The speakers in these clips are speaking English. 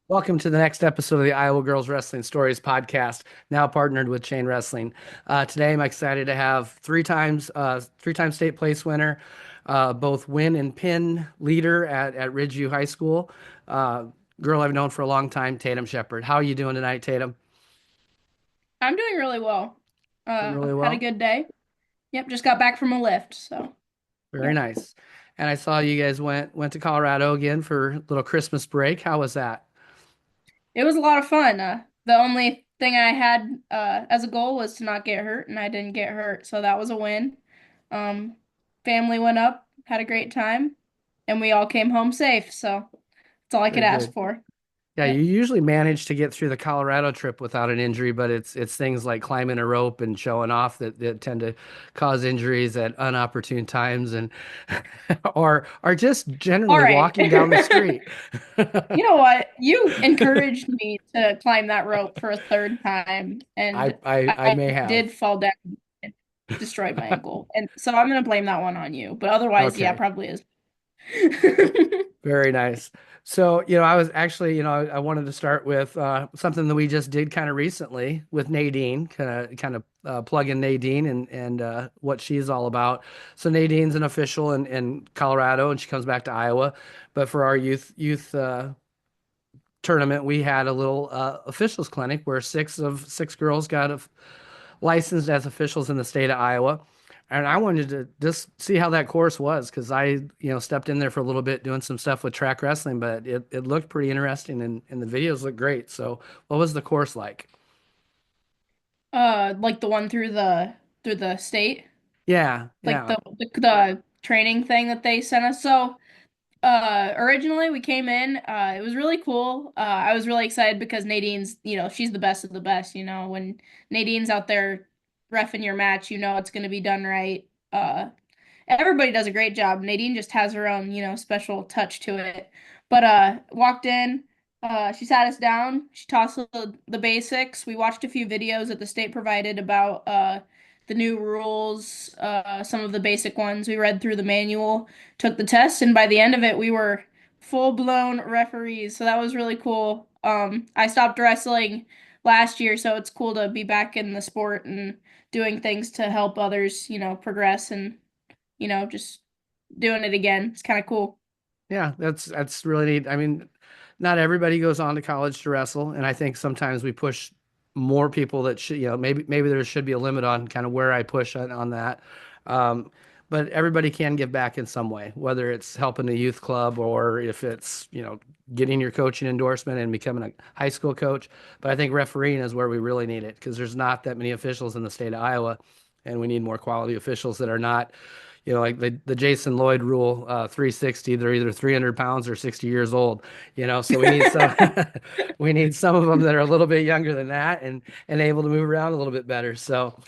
Welcome to the next episode of the Iowa Girls Wrestling Stories podcast, now partnered with Chain Wrestling. Today, I'm excited to have three-time state place winner, both win and pin leader at Ridgeview High School. Uh, Girl I've known for a long time, Tatum Shepherd. How are you doing tonight, Tatum? I'm doing really well. Doing really Had a well. good day. Yep, just got back from a lift, so Very yep. nice. And I saw you guys went to Colorado again for a little Christmas break. How was that? It was a lot of fun. The only thing I had as a goal was to not get hurt, and I didn't get hurt, so that was a win. Um, Family went up, had a great time, and we all came home safe, so that's all I could Very ask good. for. Yeah, you Yep. usually manage to get through the Colorado trip without an injury, but it's things like climbing a rope and showing off that tend to cause injuries at unopportune times and or just All generally right. walking down the street. You know what? You encouraged me to climb that rope for a third time, I, and I I may have. did fall down and destroyed my ankle. And so I'm gonna blame that one on you. But otherwise, yeah, Okay. probably is. Very nice. So, I was actually, I wanted to start with something that we just did kind of recently with Nadine, kind of plug in Nadine and what she's all about. So Nadine's an official in Colorado, and she comes back to Iowa. But for our youth tournament, we had a little officials clinic where six girls got licensed as officials in the state of Iowa. And I wanted to just see how that course was because stepped in there for a little bit doing some stuff with track wrestling, but it looked pretty interesting and the videos looked great. So what was the course like? Like the one through the state, Yeah, like yeah. the training thing that they sent us. So originally we came in, it was really cool. I was really excited because Nadine's, she's the best of the best, when Nadine's out there reffing your match, it's going to be done right. Everybody does a great job. Nadine just has her own, special touch to it. But walked in, she sat us down, she taught us the basics. We watched a few videos that the state provided about the new rules, some of the basic ones. We read through the manual, took the test, and by the end of it, we were full-blown referees. So that was really cool. I stopped wrestling last year, so it's cool to be back in the sport and doing things to help others, progress and just doing it again. It's kind of cool. Yeah, that's really neat. I mean, not everybody goes on to college to wrestle, and I think sometimes we push more people that should, maybe there should be a limit on kind of where I push on that. Um, but everybody can give back in some way, whether it's helping a youth club or if it's, getting your coaching endorsement and becoming a high school coach. But I think refereeing is where we really need it because there's not that many officials in the state of Iowa, and we need more quality officials that are not like the Jason Lloyd rule, 360, they're either 300 pounds or 60 years old, so we need some, we need some of them that are a little bit younger than that and able to move around a little bit better. So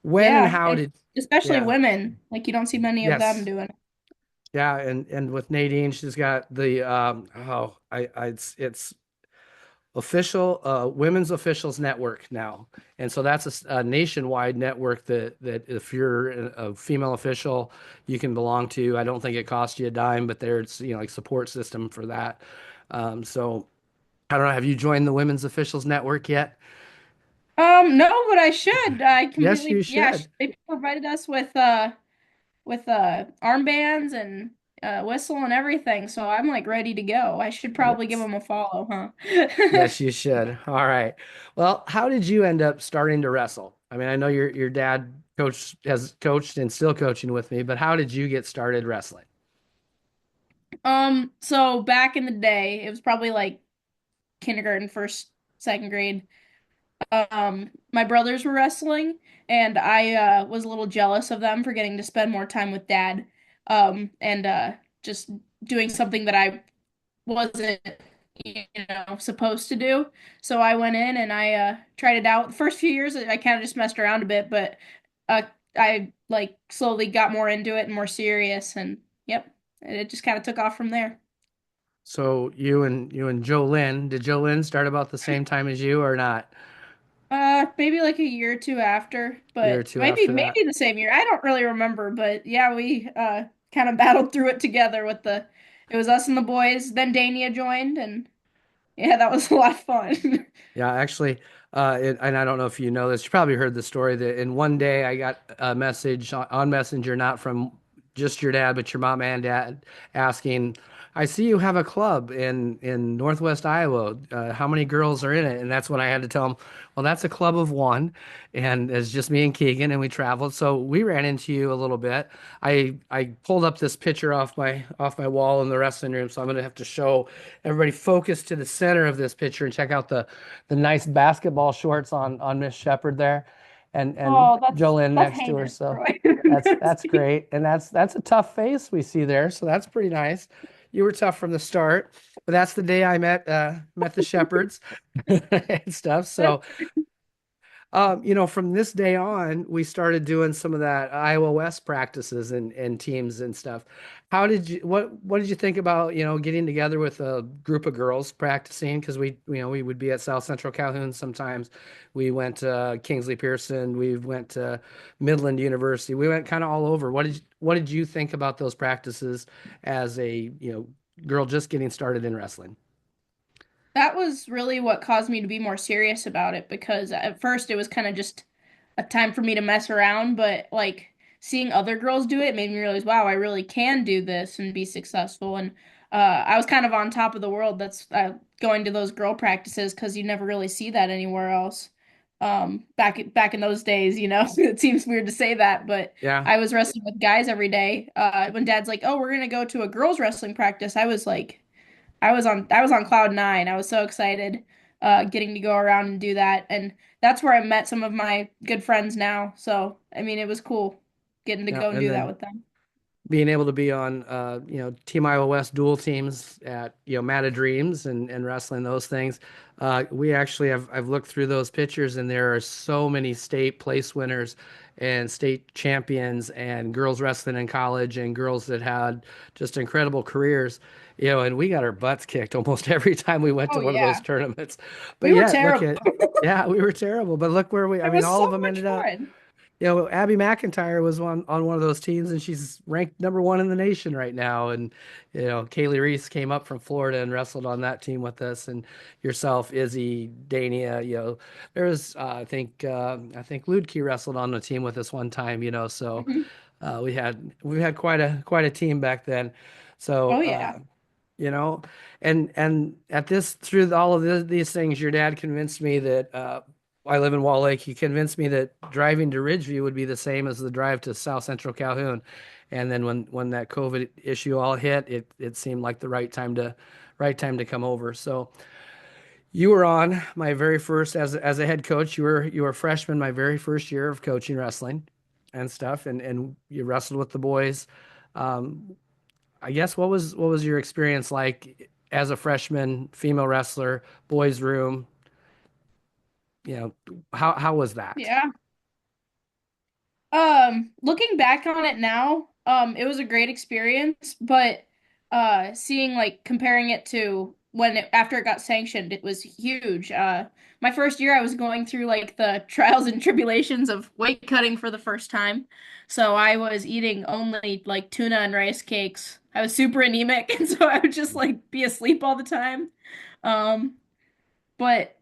when and Yeah, how and did, especially yeah, women. Like you don't see many of them yes. doing it. Yeah. And with Nadine, she's got the, it's official women's officials network now, and so that's a nationwide network that if you're a female official you can belong to. I don't think it costs you a dime, but there's like support system for that. So I don't know, have you joined the women's officials network yet? No, but I should. I Yes, you completely, yeah, should. they provided us with armbands and whistle and everything, so I'm like ready to go. I should probably give Yes, them a follow, huh? yes, you should. All right. Well, how did you end up starting to wrestle? I mean, I know your dad has coached and still coaching with me, but how did you get started wrestling? So back in the day, it was probably like kindergarten, first, second grade. My brothers were wrestling, and I was a little jealous of them for getting to spend more time with dad, and just doing something that I wasn't, supposed to do. So I went in and I tried it out. The first few years, I kind of just messed around a bit, but uh, I like slowly got more into it and more serious, and yep, and it just kind of took off from there. So you and Joe Lynn, did Joe Lynn start about the same time as you or not? Maybe like a year or two after, Year or but two maybe after that? maybe the same year. I don't really remember, but yeah, we kind of battled through it together with the it was us and the boys. Then Dania joined and Yeah, that was a lot of fun. Yeah, actually, and I don't know if you know this, you probably heard the story that in one day I got a message on Messenger, not from just your dad, but your mom and dad, asking, "I see you have a club in Northwest Iowa. How many girls are in it?" And that's when I had to tell them, "Well, that's a club of one, and it's just me and Keegan, and we traveled. So we ran into you a little bit. I pulled up this picture off my wall in the wrestling room, so I'm gonna have to show everybody focus to the center of this picture and check out the nice basketball shorts on Miss Shepherd there, and Oh, Jolene that's next to her. heinous, So Troy. that's great, and that's a tough face we see there. So that's pretty nice. You were tough from the start, but that's the day I met the Shepherds and stuff. So from this day on, we started doing some of that Iowa West practices and teams and stuff. What did you think about, getting together with a group of girls practicing? Because we would be at South Central Calhoun sometimes. We went to Kingsley Pearson. We went to Midland University. We went kind of all over. What did you think about those practices as a, girl just getting started in wrestling? That was really what caused me to be more serious about it because at first it was kind of just a time for me to mess around, but like seeing other girls do it made me realize, wow, I really can do this and be successful. And I was kind of on top of the world. That's going to those girl practices because you never really see that anywhere else. Back in those days, it seems weird to say that, but Yeah. I was wrestling with guys every day. When Dad's like, "Oh, we're gonna go to a girls wrestling practice," I was like. I was on cloud nine. I was so excited getting to go around and do that. And that's where I met some of my good friends now. So, I mean, it was cool getting to Yeah. go and And do that then with them. being able to be on Team Iowa West dual teams at Mata Dreams and wrestling those things. We actually have I've looked through those pictures and there are so many state place winners and state champions and girls wrestling in college and girls that had just incredible careers. And we got our butts kicked almost every time we went Oh to one of those yeah. tournaments. But We were yet, look terrible. at, yeah, we were terrible. But look where I It mean, was all so of them much ended up. fun. Abby McIntyre was on one of those teams, and she's ranked number one in the nation right now. And Kaylee Reese came up from Florida and wrestled on that team with us, and yourself, Izzy, Dania. There was I think Ludke wrestled on the team with us one time. So Mhm. we had quite a team back then. So Oh yeah. you know and at this through all of these things, your dad convinced me that I live in Wall Lake. He convinced me that driving to Ridgeview would be the same as the drive to South Central Calhoun. And then when that COVID issue all hit, it seemed like the right time to come over. So you were on my very first as a head coach. You were a freshman my very first year of coaching wrestling and stuff, and you wrestled with the boys. Um, I guess what was your experience like as a freshman female wrestler, boys room? How was that? Yeah. Looking back on it now, it was a great experience, but seeing like comparing it to after it got sanctioned, it was huge. My first year I was going through like the trials and tribulations of weight cutting for the first time. So I was eating only like tuna and rice cakes. I was super anemic, and so I would just like be asleep all the time. Um, but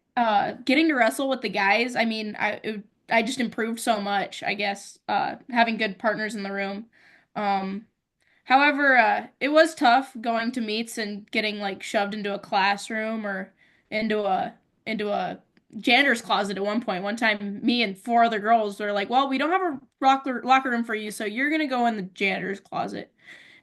getting to wrestle with the guys, I mean, I just improved so much, I guess, having good partners in the room. Um, However, it was tough going to meets and getting like shoved into a classroom or into a janitor's closet at one point. One time, me and four other girls were like, "Well, we don't have a locker room for you, so you're gonna go in the janitor's closet."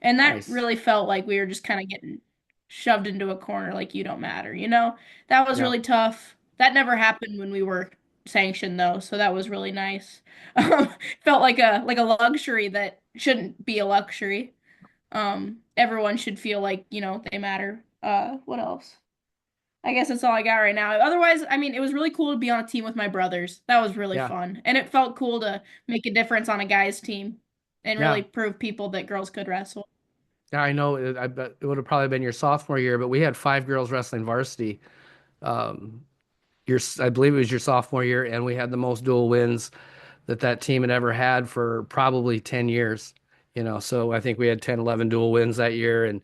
And that Nice. really felt like we were just kind of getting shoved into a corner, like you don't matter, you know? That was Yeah. really tough. That never happened when we were sanctioned though, so that was really nice. Felt like a luxury that shouldn't be a luxury. Everyone should feel like, they matter. What else? I guess that's all I got right now. Otherwise, I mean, it was really cool to be on a team with my brothers. That was really Yeah. fun. And it felt cool to make a difference on a guy's team and really Yeah. prove people that girls could wrestle. Yeah, I know. I bet it would have probably been your sophomore year, but we had five girls wrestling varsity. Um, I believe it was your sophomore year, and we had the most dual wins that team had ever had for probably 10 years. So I think we had 10, 11 dual wins that year. And,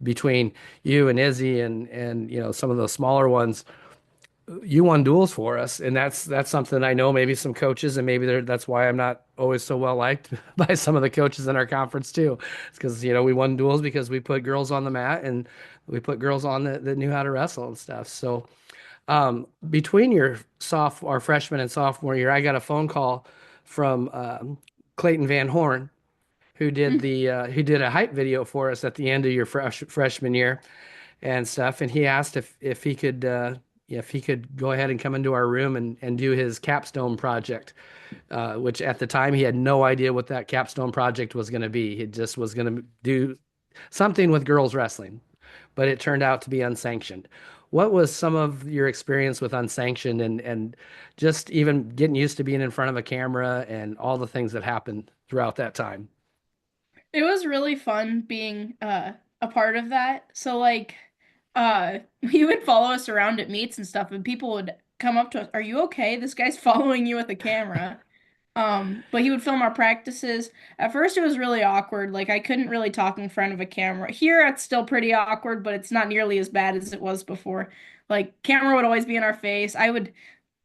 between you and Izzy and, some of the smaller ones, you won duels for us. And that's something I know maybe some coaches, and maybe that's why I'm not always so well liked by some of the coaches in our conference too. It's because, we won duels because we put girls on the mat and we put girls on that knew how to wrestle and stuff. So, between your our freshman and sophomore year, I got a phone call from Clayton Van Horn, who did a hype video for us at the end of your freshman year and stuff. And he asked if he could go ahead and come into our room and do his capstone project, which at the time he had no idea what that capstone project was going to be. He just was going to do something with girls wrestling, but it turned out to be unsanctioned. What was some of your experience with unsanctioned, and just even getting used to being in front of a camera and all the things that happened throughout that time? It was really fun being a part of that. So like he would follow us around at meets and stuff and people would come up to us, "Are you okay? This guy's following you with a camera." But he would film our practices. At first it was really awkward. Like I couldn't really talk in front of a camera. Here it's still pretty awkward, but it's not nearly as bad as it was before. Like camera would always be in our face. I would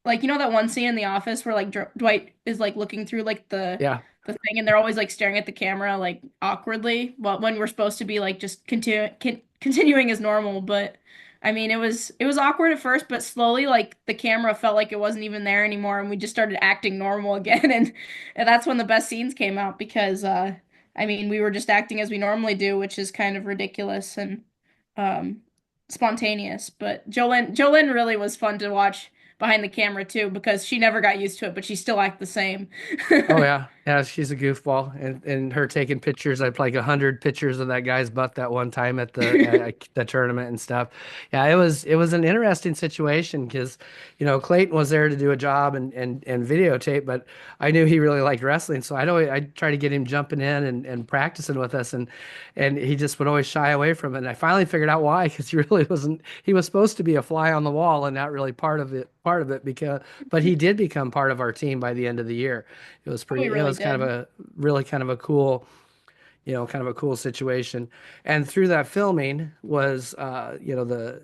like that one scene in The Office where like Dwight is like looking through like Yeah. the thing and they're always like staring at the camera like awkwardly, but when we're supposed to be like just continuing as normal. But I mean, it was awkward at first, but slowly like the camera felt like it wasn't even there anymore, and we just started acting normal again, and that's when the best scenes came out because I mean, we were just acting as we normally do, which is kind of ridiculous and um spontaneous. But Jolene really was fun to watch behind the camera too because she never got used to it, but she still acted the same. Oh yeah, yeah. She's a goofball, and her taking pictures. I had like 100 pictures of that guy's butt that one time at the tournament and stuff. Yeah, it was an interesting situation because, Clayton was there to do a job and videotape, but I knew he really liked wrestling, so I'd try to get him jumping in and practicing with us, and he just would always shy away from it. And I finally figured out why, because he really wasn't. He was supposed to be a fly on the wall and not really part of it because, but he did become part of our team by the end of the year. We It really was kind of did. a really kind of a cool, kind of a cool situation. And through that filming was, the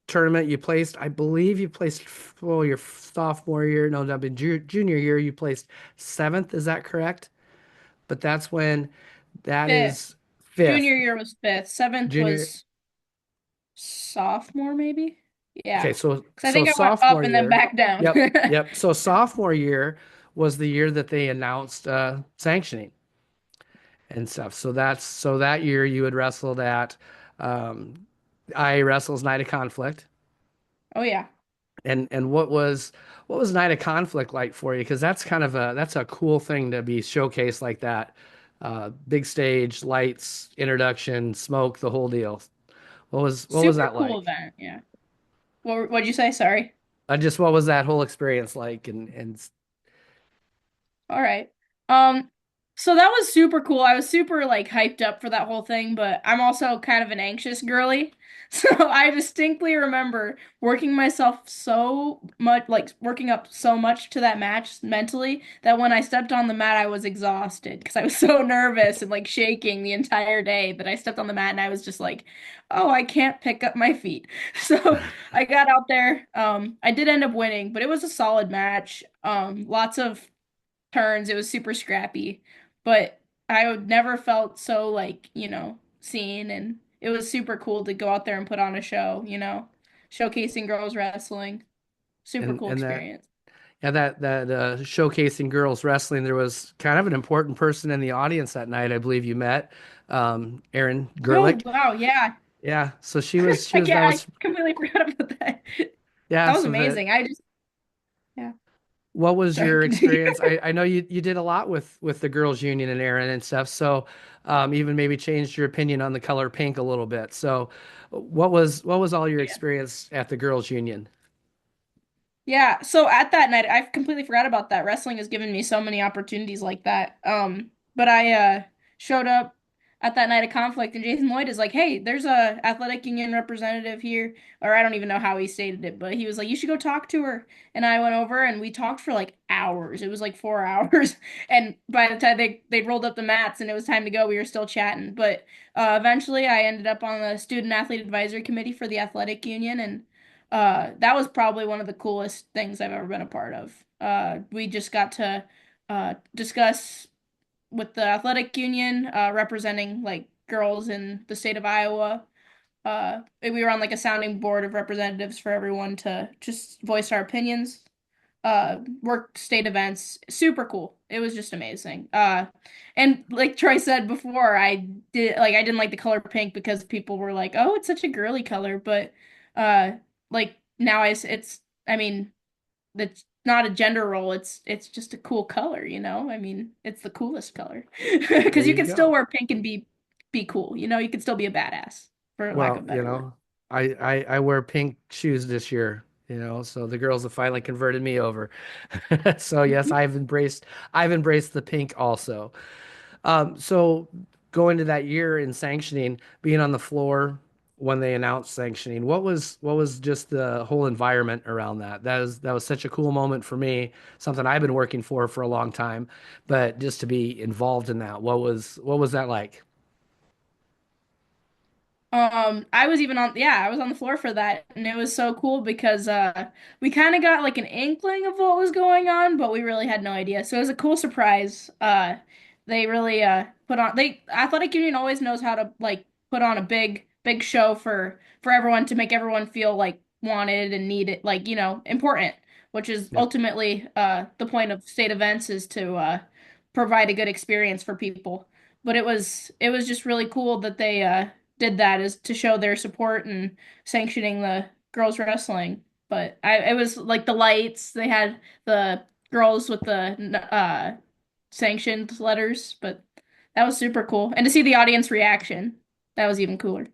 tournament you placed. I believe you placed, well, your sophomore year. No, that'd be junior year. You placed seventh. Is that correct? But that's when that Fifth. is fifth. Junior year was fifth. Seventh Junior. was sophomore, maybe? Okay, Yeah. Because I so think I went up sophomore and then year. back down. Yep, yep. So sophomore year was the year that they announced sanctioning and stuff. So that year you had wrestled at um, I Wrestles Night of Conflict. Oh yeah. And what was Night of Conflict like for you? Because that's a cool thing to be showcased like that. Big stage, lights, introduction, smoke, the whole deal. What was Super that cool like? event. Yeah. What'd you say? Sorry. Just what was that whole experience like? And All right. Um, so that was super cool. I was super like hyped up for that whole thing, but I'm also kind of an anxious girly. So I distinctly remember working myself so much, like working up so much to that match mentally that when I stepped on the mat, I was exhausted because I was so nervous and like shaking the entire day that I stepped on the mat and I was just like, oh, I can't pick up my feet. So I got out there. I did end up winning, but it was a solid match. Lots of turns. It was super scrappy, but I would never felt so like, seen, and it was super cool to go out there and put on a show, showcasing girls wrestling. Super cool and that experience. yeah, that showcasing girls wrestling, there was kind of an important person in the audience that night. I believe you met Erin Oh, Gerlich. wow, yeah. Yeah, so she was that I was completely forgot about that. yeah. That was So the amazing. I just yeah, what was sorry, your continue. experience? I know you did a lot with the girls union and Erin and stuff. So even maybe changed your opinion on the color pink a little bit. So what was all your Yeah. experience at the girls union? Yeah, so at that night, I completely forgot about that. Wrestling has given me so many opportunities like that. But I showed up. at that night of conflict, and Jason Lloyd is like, "Hey, there's a athletic union representative here," or I don't even know how he stated it, but he was like, "You should go talk to her." And I went over and we talked for like hours. It was like 4 hours, and by the time they rolled up the mats and it was time to go, we were still chatting. But eventually, I ended up on the student athlete advisory committee for the athletic union, and that was probably one of the coolest things I've ever been a part of. We just got to discuss with the athletic union representing like girls in the state of Iowa. We were on like a sounding board of representatives for everyone to just voice our opinions. Work state events, super cool. It was just amazing. And like Troy said before, I didn't like the color pink because people were like, "Oh, it's such a girly color," but uh, like now it's I mean that's not a gender role. It's just a cool color, you know? I mean, it's the coolest color. There Because you you can still go. wear pink and be cool, you know? You can still be a badass, for lack Well, of a better word. I wear pink shoes this year, so the girls have finally converted me over. So yes, I've embraced the pink also. So going to that year in sanctioning, being on the floor when they announced sanctioning, what was just the whole environment around that? That was such a cool moment for me, something I've been working for a long time, but just to be involved in that, what was that like? I was on the floor for that, and it was so cool because we kind of got like an inkling of what was going on, but we really had no idea. So it was a cool surprise. They really put on they Athletic Union always knows how to like put on a big show for everyone to make everyone feel like wanted and needed, like, important, which is Yeah. ultimately the point of state events is to provide a good experience for people. But it was just really cool that they did that is to show their support and sanctioning the girls wrestling. But it was like the lights. They had the girls with the sanctioned letters, but that was super cool. And to see the audience reaction, that was even cooler.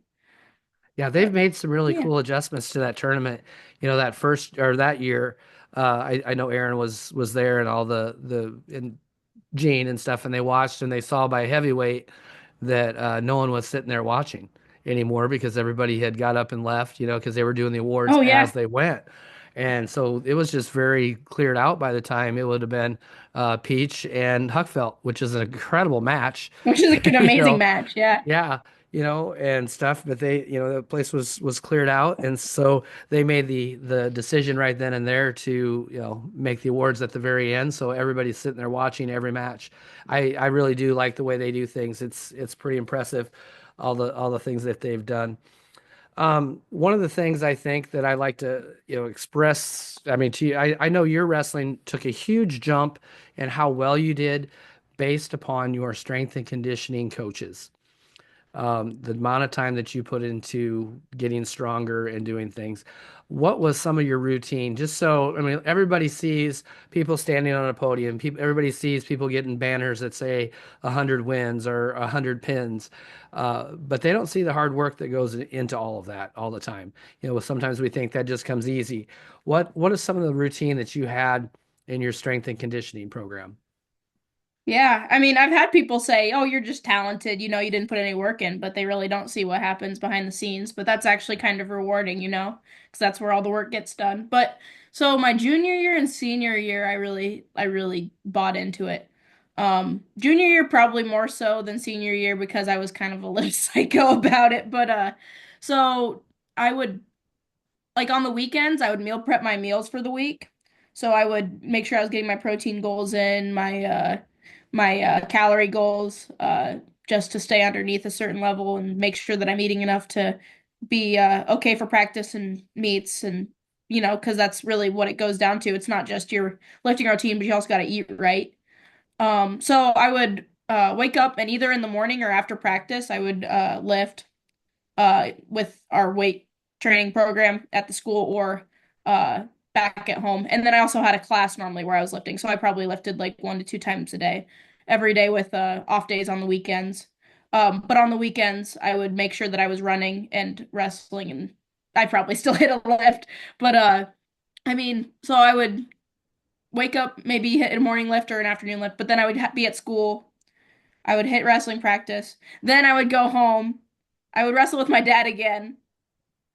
Yeah, they've But made some really yeah. cool adjustments to that tournament. That first or that year, I know Aaron was there and all the and Gene and stuff, and they watched and they saw by heavyweight that no one was sitting there watching anymore because everybody had got up and left, because they were doing the awards Oh as yeah, they went. And so it was just very cleared out by the time it would have been Peach and Huckfelt, which is an incredible match. which is like an you amazing know, match. Yeah. yeah, and stuff, but the place was cleared out, and so they made the decision right then and there to, make the awards at the very end, so everybody's sitting there watching every match. I really do like the way they do things. It's pretty impressive, all the things that they've done. One of the things I think that I like to, express, I mean, to you, I know your wrestling took a huge jump in how well you did based upon your strength and conditioning coaches, the amount of time that you put into getting stronger and doing things. What was some of your routine? Just so, I mean, everybody sees people standing on a podium. Everybody sees people getting banners that say 100 wins or 100 pins, but they don't see the hard work that goes into all of that all the time. Sometimes we think that just comes easy. What is some of the routine that you had in your strength and conditioning program? Yeah, I mean, I've had people say, "Oh, you're just talented, you didn't put any work in," but they really don't see what happens behind the scenes. But that's actually kind of rewarding, because that's where all the work gets done. But so my junior year and senior year, I really bought into it. Junior year probably more so than senior year because I was kind of a little psycho about it. But so I would like on the weekends, I would meal prep my meals for the week. So I would make sure I was getting my protein goals in, my calorie goals, just to stay underneath a certain level and make sure that I'm eating enough to be okay for practice and meets and because that's really what it goes down to. It's not just your lifting routine, but you also got to eat right. So I would wake up and either in the morning or after practice, I would lift with our weight training program at the school or uh, back at home. And then I also had a class normally where I was lifting. So I probably lifted like 1 to 2 times a day, every day with off days on the weekends. But on the weekends, I would make sure that I was running and wrestling, and I probably still hit a lift. But I mean, so I would wake up, maybe hit a morning lift or an afternoon lift, but then I would be at school I would hit wrestling practice. Then I would go home. I would wrestle with my dad again,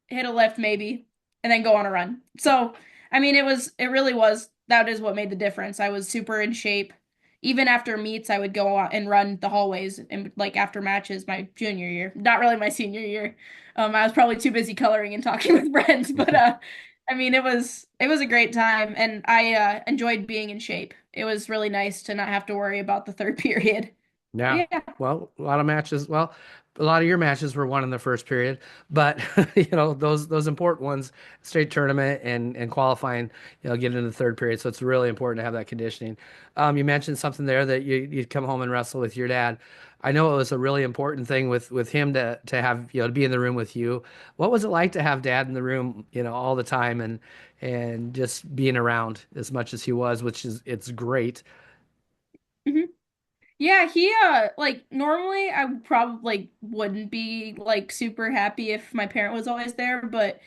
hit a lift maybe, and then go on a run. So, I mean, it really was, that is what made the difference. I was super in shape. Even after meets, I would go out and run the hallways and like after matches my junior year. Not really my senior year. I was probably too busy coloring and talking with friends, but I mean, it was a great time and I enjoyed being in shape. It was really nice to not have to worry about the third period. Yeah. Yeah. Well, a lot of matches. Well, a lot of your matches were won in the first period, but those important ones, state tournament and qualifying, get into the third period. So it's really important to have that conditioning. You mentioned something there that you'd come home and wrestle with your dad. I know it was a really important thing with him to have, to be in the room with you. What was it like to have dad in the room, all the time and just being around as much as he was, which is it's great. Mhm. Yeah, he like normally I would probably like wouldn't be like super happy if my parent was always there, but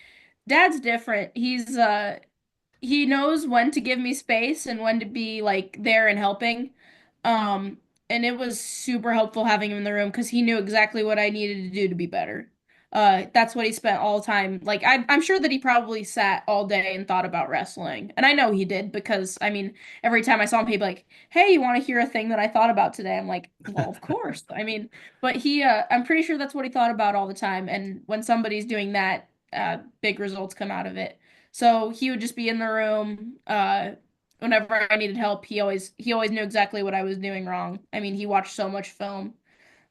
dad's different. He knows when to give me space and when to be like there and helping. Um, and it was super helpful having him in the room because he knew exactly what I needed to do to be better. That's what he spent all the time. Like I'm sure that he probably sat all day and thought about wrestling, and I know he did because I mean, every time I saw him, he'd be like, "Hey, you want to hear a thing that I thought about today?" I'm like, "Well, of course." I mean, but I'm pretty sure that's what he thought about all the time. And when somebody's doing that, big results come out of it. So he would just be in the room. Whenever I needed help, he always knew exactly what I was doing wrong. I mean, he watched so much film.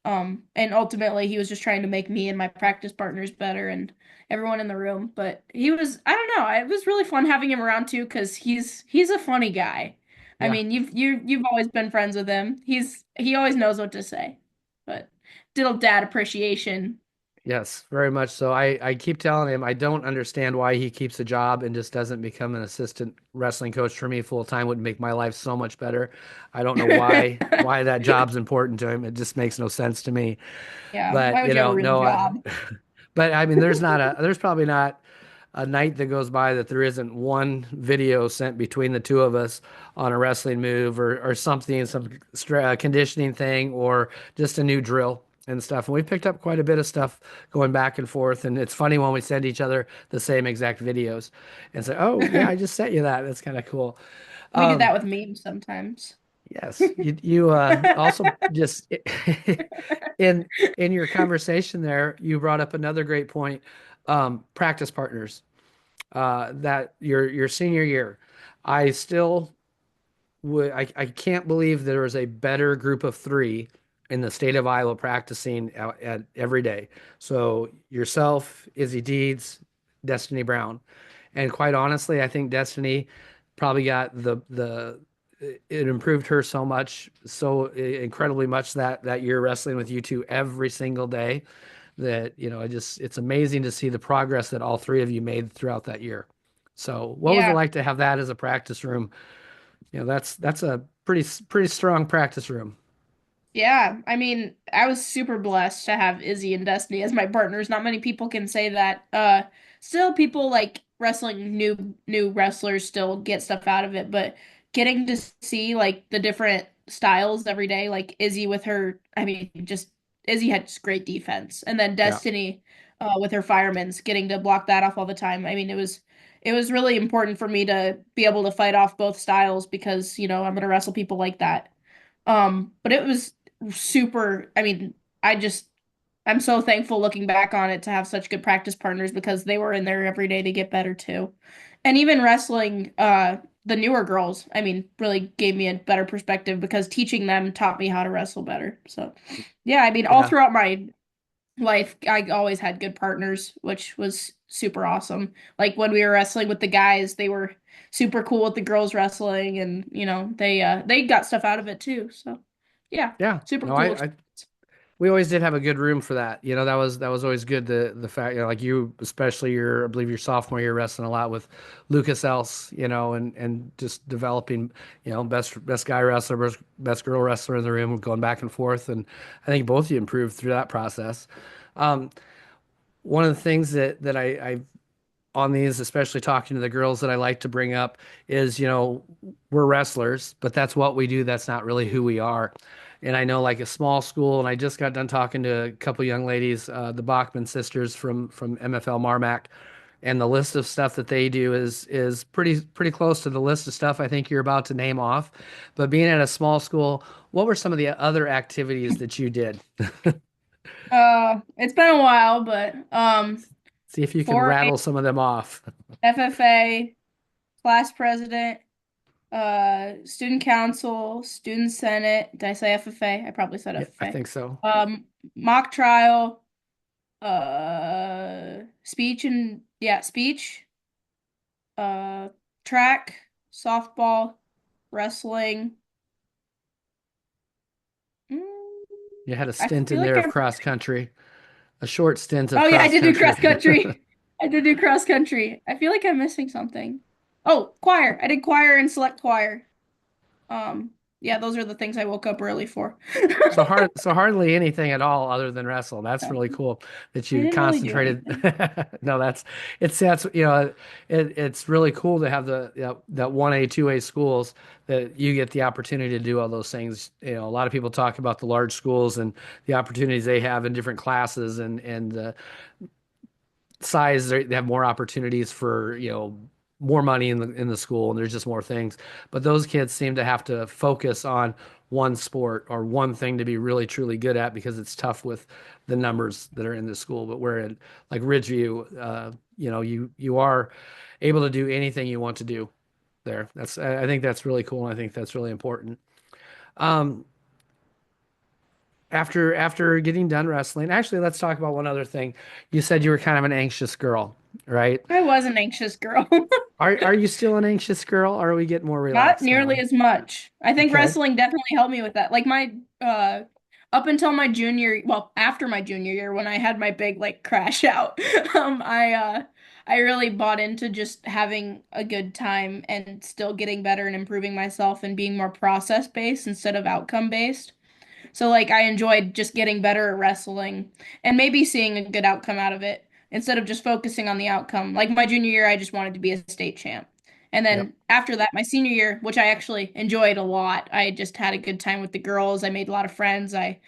And ultimately he was just trying to make me and my practice partners better and everyone in the room. But I don't know, it was really fun having him around too, because he's a funny guy. I Yeah. mean, you've always been friends with him. He always knows what to say. But diddle dad appreciation. Yes, very much so. I keep telling him I don't understand why he keeps a job and just doesn't become an assistant wrestling coach for me full time would make my life so much better. I don't know why that job's important to him. It just makes no sense to me. Yeah, why But would you have a real no, job? but I mean there's probably not a night that goes by that there isn't one video sent between the two of us on a wrestling move or something, some conditioning thing, or just a new drill and stuff. And we picked up quite a bit of stuff going back and forth. And it's funny when we send each other the same exact videos and say, "Oh, yeah, I just sent you that." That's kind of cool. We do Um, that with memes sometimes. yes, you also just in your conversation there, you brought up another great point. Practice partners that your senior year. I still I can't believe there was a better group of three in the state of Iowa practicing at every day. So yourself, Izzy Deeds, Destiny Brown. And quite honestly, I think Destiny probably got the it improved her so much, so incredibly much that year wrestling with you two every single day that, it's amazing to see the progress that all three of you made throughout that year. So, what was it Yeah. like to have that as a practice room? That's a pretty strong practice room. Yeah, I mean, I was super blessed to have Izzy and Destiny as my partners. Not many people can say that. Still people like wrestling new wrestlers still get stuff out of it, but getting to see like the different styles every day, like Izzy with her, I mean, just Izzy had just great defense. And then Yeah, Destiny with her firemen's getting to block that off all the time. I mean, it was really important for me to be able to fight off both styles because, I'm gonna wrestle people like that. But it was super, I mean, I'm so thankful looking back on it to have such good practice partners because they were in there every day to get better too. And even wrestling, the newer girls, I mean, really gave me a better perspective because teaching them taught me how to wrestle better. So, yeah, I mean, all yeah, throughout my life, I always had good partners, which was super awesome. Like when we were wrestling with the guys, they were super cool with the girls wrestling and, they got stuff out of it too. So, yeah, yeah. super No, cool I experience. we always did have a good room for that. That was always good. The fact, like you, especially I believe your sophomore year wrestling a lot with Lucas Else, and just developing, best guy wrestler, best girl wrestler in the room, going back and forth. And I think both of you improved through that process. Um, One of the things that I on these, especially talking to the girls that I like to bring up is, we're wrestlers, but that's what we do. That's not really who we are. And I know like a small school, and I just got done talking to a couple young ladies, the Bachman sisters from MFL Marmac, and the list of stuff that they do is pretty close to the list of stuff I think you're about to name off. But being at a small school, what were some of the other activities that you did? It's been a while, but See if you can 4A, rattle some of them off. FFA, class president, student council, student senate. Did I say FFA? I probably said Yeah, I FFA. think so. Mock trial, speech and yeah, speech, uh, track, softball, wrestling. Mm, You had a I stint feel in like there of I'm. cross country, a short stint of Oh yeah, I cross did do country. cross country. I did do cross country. I feel like I'm missing something. Oh, choir. I did choir and select choir. Um, yeah, those are the things I woke up early for. So hardly anything at all other than wrestle. That's I really cool that you didn't really do concentrated. anything. No, that's it's really cool to have the that 1A 2A schools that you get the opportunity to do all those things. You know, a lot of people talk about the large schools and the opportunities they have in different classes and the size they have more opportunities for more money in the school, and there's just more things, but those kids seem to have to focus on one sport or one thing to be really truly good at because it's tough with the numbers that are in the school. But where in like Ridgeview, you are able to do anything you want to do there. I think that's really cool, and I think that's really important. um after getting done wrestling, actually, let's talk about one other thing. You said you were kind of an anxious girl, right? I was an anxious girl. Are you still an anxious girl, or are we getting more Not relaxed nearly now? as much. I think Okay. wrestling definitely helped me with that. Like my up until my junior, well, after my junior year when I had my big like crash out, I really bought into just having a good time and still getting better and improving myself and being more process based instead of outcome based. So like I enjoyed just getting better at wrestling and maybe seeing a good outcome out of it instead of just focusing on the outcome. Like my junior year, I just wanted to be a state champ. And Yep. then after that, my senior year, which I actually enjoyed a lot, I just had a good time with the girls. I made a lot of friends. I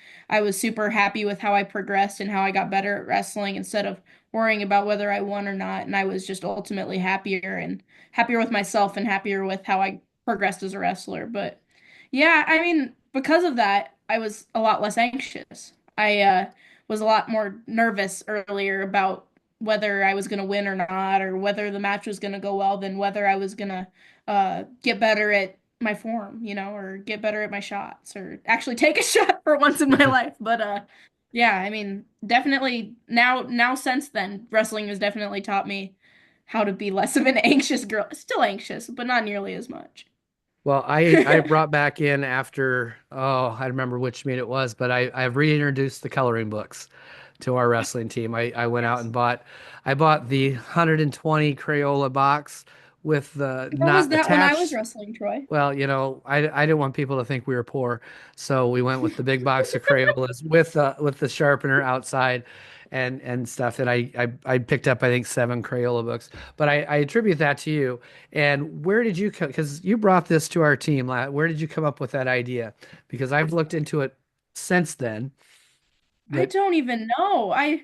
was super happy with how I progressed and how I got better at wrestling instead of worrying about whether I won or not. And I was just ultimately happier and happier with myself and happier with how I progressed as a wrestler. But yeah, I mean, because of that, I was a lot less anxious. I was a lot more nervous earlier about whether I was going to win or not, or whether the match was going to go well, than whether I was going to get better at my form, or get better at my shots, or actually take a shot for once in my life. But yeah, I mean, definitely now since then, wrestling has definitely taught me how to be less of an anxious girl. Still anxious, but not nearly as much. Well, I brought back in after, oh, I remember which meet it was, but I've reintroduced the coloring books to our wrestling team. I went out Yes. and I bought the 120 Crayola box with the What was not that when I was attached. wrestling, Troy? Well, I didn't want people to think we were poor, so we went with the big box of Crayolas with the sharpener outside and stuff. And I picked up I think 7 Crayola books, but I attribute that to you. And where did you come? Because you brought this to our team. Where did you come up with that idea? Because I've looked into it since then. I But don't even know. I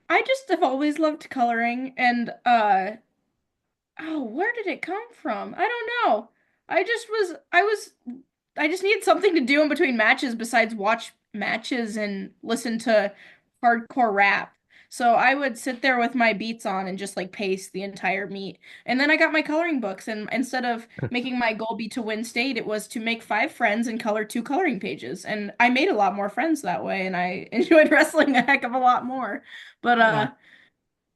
just have always loved coloring and oh, where did it come from? I don't know. I just needed something to do in between matches besides watch matches and listen to hardcore rap. So I would sit there with my beats on and just like pace the entire meet. And then I got my coloring books, and instead of making my goal be to win state, it was to make 5 friends and color 2 coloring pages. And I made a lot more friends that way, and I enjoyed wrestling a heck of a lot more. But yeah,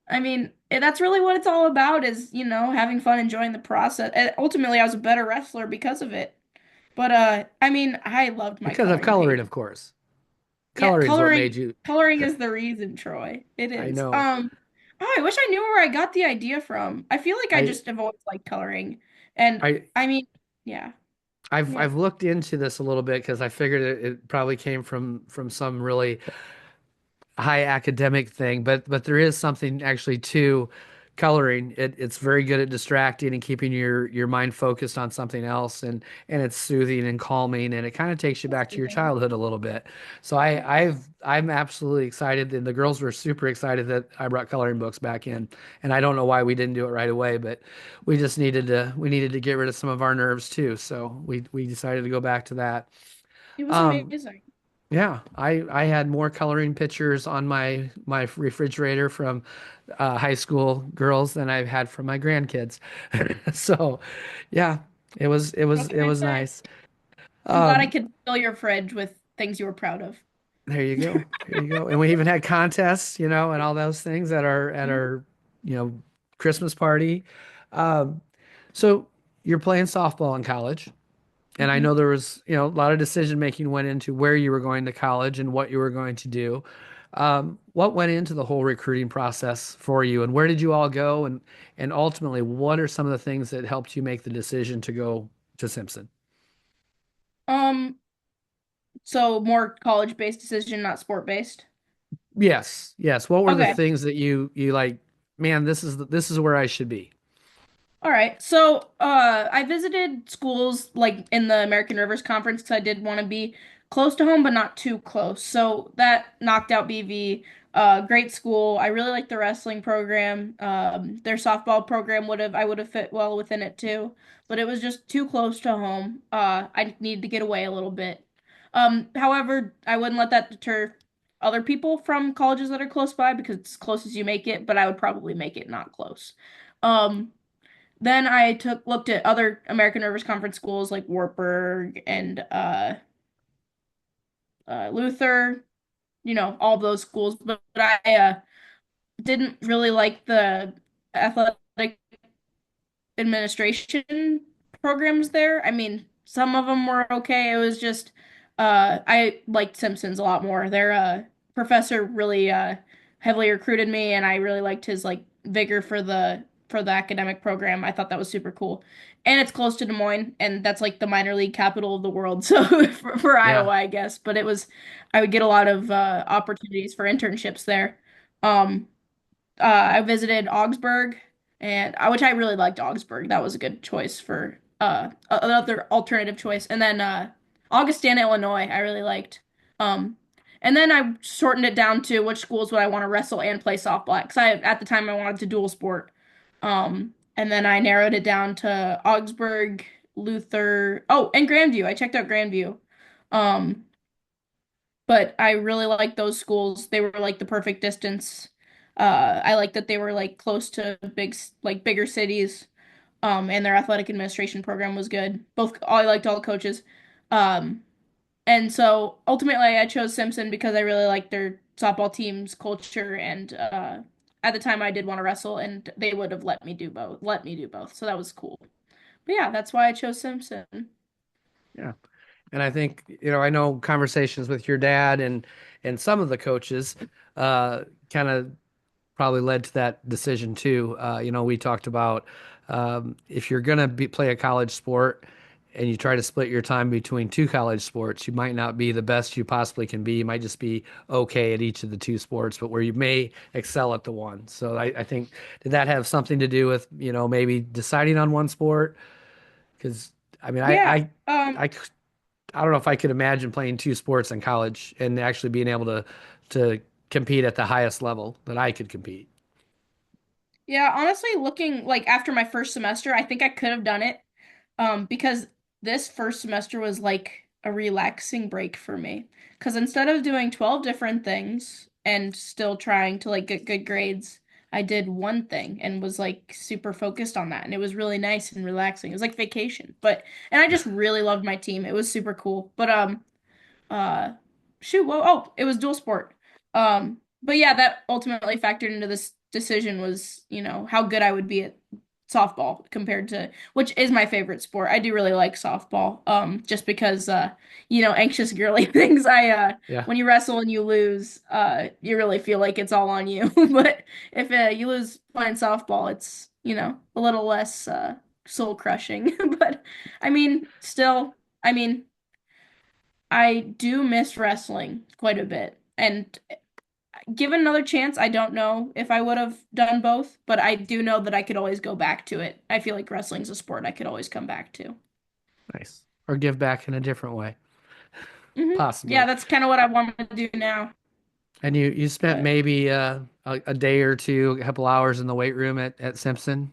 I mean, that's really what it's all about is, having fun, enjoying the process. And ultimately, I was a better wrestler because of it. But I mean, I loved my because of coloring coloring, page. of course. Yeah, Coloring's what made you. coloring is the reason, Troy. It I is. know. Oh, I wish I knew where I got the idea from. I feel like I I just have always liked coloring. And I I mean, yeah. Yeah. I've looked into this a little bit because I figured it probably came from some really high academic thing, but there is something actually to coloring. It's very good at distracting and keeping your mind focused on something else, and it's soothing and calming, and it kind of takes you back to your childhood a little bit. So I'm absolutely excited, and the girls were super excited that I brought coloring books back in. And I don't know why we didn't do it right away, but we needed to get rid of some of our nerves too. So we decided to go back to that. It was Um, amazing. yeah, I had more coloring pictures on my refrigerator from high school girls than I've had from my grandkids. So, yeah, What it can I was say? nice. I'm glad I Um, could fill your fridge with things you were proud of. there you go. There you go. And we even had contests, and all those things at Mhm. our, you know, Christmas party. Um, so you're playing softball in college. And I know Mhm. there was, a lot of decision making went into where you were going to college and what you were going to do. What went into the whole recruiting process for you, and where did you all go? And ultimately, what are some of the things that helped you make the decision to go to Simpson? Um, so more college-based decision, not sport-based. Yes, yes. What were the Okay. things that you like? Man, this is where I should be. All right. So, I visited schools like in the American Rivers Conference because I did want to be close to home, but not too close. So that knocked out BV. Great school. I really liked the wrestling program. Their softball program I would have fit well within it too, but it was just too close to home. I needed to get away a little bit. However, I wouldn't let that deter other people from colleges that are close by because it's as close as you make it, but I would probably make it not close. Um, then I took looked at other American Rivers Conference schools like Wartburg and Luther, all those schools. But I didn't really like the athletic administration programs there. I mean, some of them were okay. It was just I liked Simpsons a lot more. Their professor really heavily recruited me and I really liked his like vigor for the academic program. I thought that was super cool. And it's close to Des Moines and that's like the minor league capital of the world. So for Yeah, Iowa, I guess, but I would get a lot of opportunities for internships there. Um I visited Augsburg, and which I really liked Augsburg. That was a good choice for another alternative choice. And then Augustana, Illinois, I really liked. Um, and then I shortened it down to which schools would I want to wrestle and play softball at? Because I at the time I wanted to dual sport. And then I narrowed it down to Augsburg, Luther. Oh, and Grandview. I checked out Grandview. Um, but I really liked those schools. They were like the perfect distance. I liked that they were like close to bigger cities. And their athletic administration program was good. I liked all the coaches. Um, and so ultimately I chose Simpson because I really liked their softball team's culture and at the time I did want to wrestle and they would have let me do both. So that was cool. But yeah, that's why I chose Simpson. yeah. And I think, I know conversations with your dad and some of the coaches kind of probably led to that decision too. We talked about if you're gonna play a college sport and you try to split your time between two college sports, you might not be the best you possibly can be. You might just be okay at each of the two sports, but where you may excel at the one. So I think did that have something to do with, maybe deciding on one sport? Because I mean, Yeah. I I don't know if I could imagine playing two sports in college and actually being able to compete at the highest level that I could compete. Yeah, honestly, looking like after my first semester, I think I could have done it. Because this first semester was like a relaxing break for me. Because instead of doing 12 different things and still trying to like get good grades, I did one thing and was like super focused on that. And it was really nice and relaxing. It was like vacation. And I just really loved my team. It was super cool. Uh shoot, whoa, oh, it was dual sport. But yeah, that ultimately factored into this decision was, how good I would be at softball compared to which is my favorite sport. I do really like softball. Just because anxious girly things. I Yeah. when you wrestle and you lose, you really feel like it's all on you. But if you lose playing softball, it's, a little less soul crushing. But I mean, still, I mean, I do miss wrestling quite a bit. And Given another chance, I don't know if I would have done both, but I do know that I could always go back to it. I feel like wrestling's a sport I could always come back to. Nice. Or give back in a different way, Yeah, possibly. that's kind of what I want to do now. And you spent But maybe a day or two, a couple hours in the weight room at Simpson.